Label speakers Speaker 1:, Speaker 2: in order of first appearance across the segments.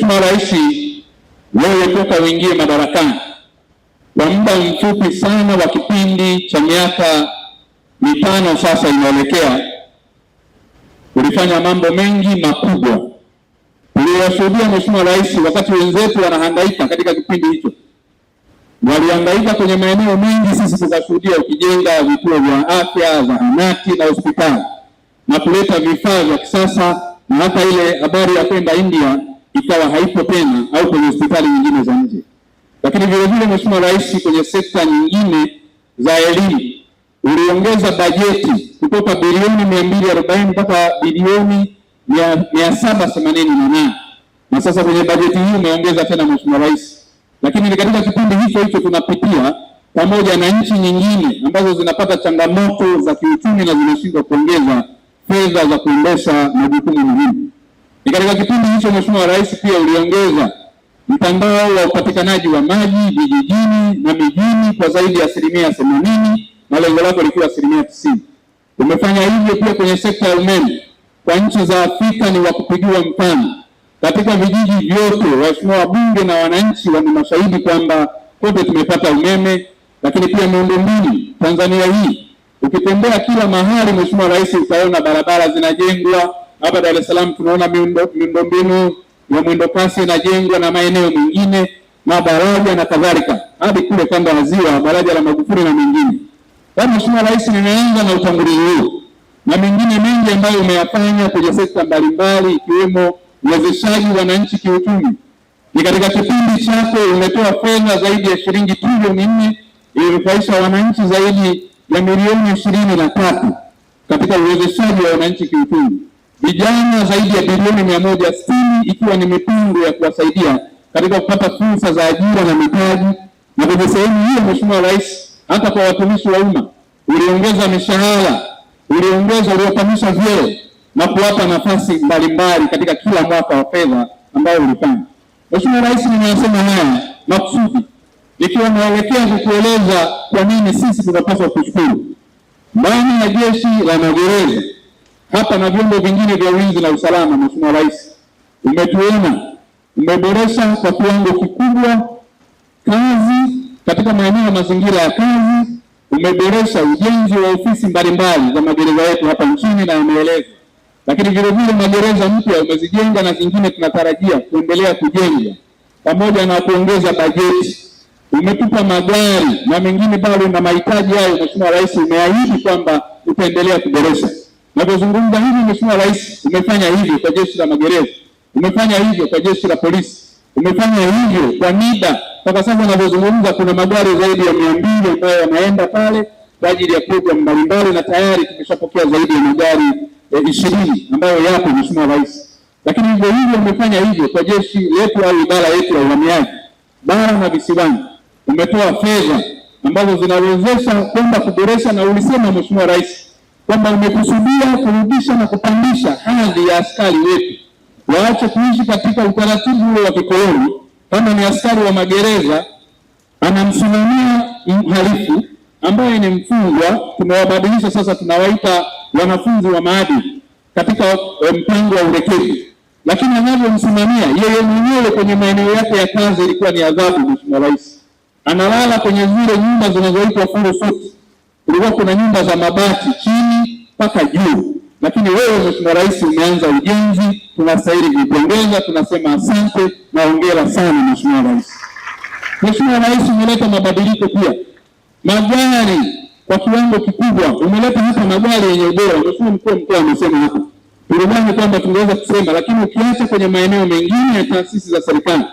Speaker 1: Mheshimiwa Rais, wewe toka uingie madarakani kwa muda mfupi sana wa kipindi cha miaka mitano sasa inaelekea, ulifanya mambo mengi makubwa. Tuliyashuhudia Mheshimiwa Rais, wakati wenzetu wanahangaika katika kipindi hicho, walihangaika kwenye maeneo mengi, sisi tukashuhudia ukijenga vituo vya afya, zahanati na hospitali na kuleta vifaa vya kisasa, na hata ile habari ya kwenda India ikawa haipo tena, au kwenye hospitali nyingine za nje. Lakini vile vile Mheshimiwa Rais, kwenye sekta nyingine za elimu uliongeza bajeti kutoka bilioni 240 mpaka bilioni 788, na sasa kwenye bajeti hii umeongeza tena Mheshimiwa Rais. Lakini ni katika kipindi hicho tunapitia pamoja na nchi nyingine ambazo zinapata changamoto za kiuchumi na zinashindwa kuongeza fedha za kuendesha majukumu muhimu. Ni katika kipindi hicho Mheshimiwa Rais pia uliongeza mtandao wa upatikanaji wa maji vijijini na mijini kwa zaidi ya 80% na lengo lako likiwa 90%. Umefanya hivyo pia kwenye sekta ya umeme. Kwa nchi za Afrika ni wa kupigiwa mfano. Katika vijiji vyote waheshimiwa wabunge na wananchi wana mashahidi kwamba kote tumepata umeme. Lakini pia miundombinu Tanzania hii, ukitembea kila mahali Mheshimiwa Rais utaona barabara zinajengwa. Hapa Dar es Salaam tunaona miundombinu ya mwendo kasi inajengwa na maeneo mengine, madaraja na kadhalika, hadi kule kanda ya Ziwa, daraja la Magufuli na mengine. Kwa Mheshimiwa Rais, nimeanza na utangulizi huu na mengine mengi ambayo umeyafanya kwenye sekta mbalimbali, ikiwemo uwezeshaji wananchi kiuchumi. Ni katika kipindi chako umetoa fedha zaidi ya shilingi trilioni 4 iliyonufaisha wananchi zaidi ya milioni 23 katika uwezeshaji wa wananchi kiuchumi. Vijana zaidi ya bilioni 160 ikiwa ni mipango ya kuwasaidia katika kupata fursa za ajira na mitaji. Na kwenye sehemu hiyo Mheshimiwa Rais, hata kwa watumishi wa umma uliongeza mishahara, uliopandisha vyeo na kuwapa nafasi mbalimbali katika kila mwaka wa fedha ambao ulifanya. Mheshimiwa Rais, nimeyasema haya makusudi ikiwa naelekea kukueleza kwa nini sisi tunapaswa kushukuru. Ndani ya jeshi la magereza hapa na vyombo vingine vya ulinzi na usalama, Mheshimiwa Rais, umetuona umeboresha kwa kiwango kikubwa kazi katika maeneo ya mazingira ya kazi. Umeboresha ujenzi wa ofisi mbalimbali za magereza yetu hapa nchini na yameelezwa. Lakini vile vile magereza mpya umezijenga na zingine tunatarajia kuendelea kujenga, pamoja na kuongeza bajeti. Umetupa magari na mengine bado na mahitaji hayo. Mheshimiwa Rais, umeahidi kwamba utaendelea kuboresha. Napozungumza hivi Mheshimiwa Rais, umefanya hivyo kwa jeshi la magereza, umefanya hivyo kwa jeshi la polisi, umefanya hivyo kwa NIDA. Mpaka sasa ninapozungumza kuna magari zaidi ya 200 ambayo yanaenda pale kwa ajili ya programu mbalimbali, na tayari tumeshapokea zaidi ya magari 20 ambayo yapo Mheshimiwa Rais. Lakini hivyo hivyo umefanya hivyo kwa jeshi letu au idara yetu ya uhamiaji bara na visiwani. Umetoa fedha ambazo zinawezesha kwenda kuboresha, na ulisema Mheshimiwa Rais kwamba umekusudia kurudisha na kupandisha hadhi ya askari wetu, waache kuishi katika utaratibu ule wa kikoloni. Kama ni askari wa magereza anamsimamia mhalifu ambaye ni mfungwa, tumewabadilisha sasa, tunawaita wanafunzi wa maadili katika mpango wa urekebisho. Lakini anavyomsimamia yeye mwenyewe kwenye maeneo yake ya kazi ilikuwa ni adhabu. Mheshimiwa Rais, analala kwenye zile nyumba zinazoitwa full suit. Kulikuwa kuna nyumba za mabati chini mpaka juu, lakini wewe Mheshimiwa Rais umeanza ujenzi. Tunastahili kuipongeza, tunasema asante na hongera sana Mheshimiwa Rais. Mheshimiwa Rais, umeleta mabadiliko pia magari kwa kiwango kikubwa. Umeleta hapa magari yenye ubora. Mheshimiwa Mkuu wa Mkoa amesema hapa, tulidhani kwamba tungeweza kusema, lakini ukiacha kwenye maeneo mengine ya taasisi za serikali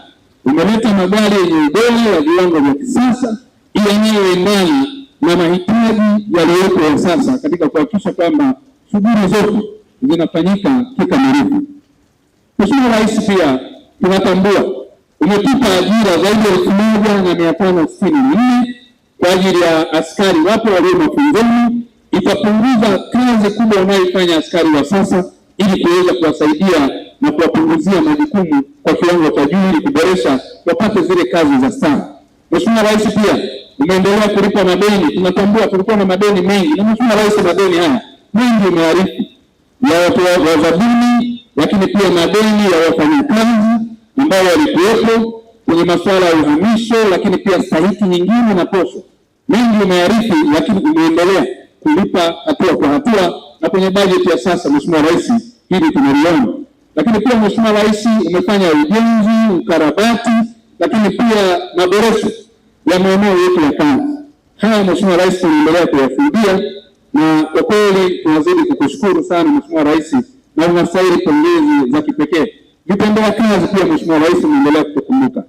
Speaker 1: umeleta magari yenye ubora wa viwango vya kisasa yanayoendana na mahitaji yaliyopo ya sasa katika kuhakikisha kwamba shughuli zote zinafanyika kikamilifu. Mheshimiwa Rais, pia tunatambua umetupa ajira zaidi ya 1564 kwa ajili ya askari wapo walio mafunzoni. Itapunguza kazi kubwa wanayoifanya askari wa sasa ili kuweza kuwasaidia na kuwapunguzia majukumu kwa kiwango cha juu ili kuboresha wapate zile kazi za staha. Mheshimiwa Rais, pia umeendelea kulipa madeni. Tunatambua tulikuwa na madeni mengi, na Mheshimiwa Rais, madeni haya mengi umearifu ya watu wa zabuni, lakini pia madeni ya wafanyakazi, ambao walikuwepo kwenye masuala ya uhamisho, lakini pia stahiki nyingine na posho. Mengi umearifu, lakini umeendelea kulipa hatua kwa hatua, na kwenye bajeti ya sasa Mheshimiwa Rais hili tunaliona. Lakini pia Mheshimiwa Rais umefanya ujenzi, ukarabati, lakini pia maboresho ya maeneo yetu ya kazi. Haya Mheshimiwa Rais tunaendelea kuyashuhudia, na kwa kweli tunazidi kukushukuru sana Mheshimiwa Rais, na unastahili pongezi za kipekee. Vitendea kazi pia Mheshimiwa Rais unaendelea kutukumbuka.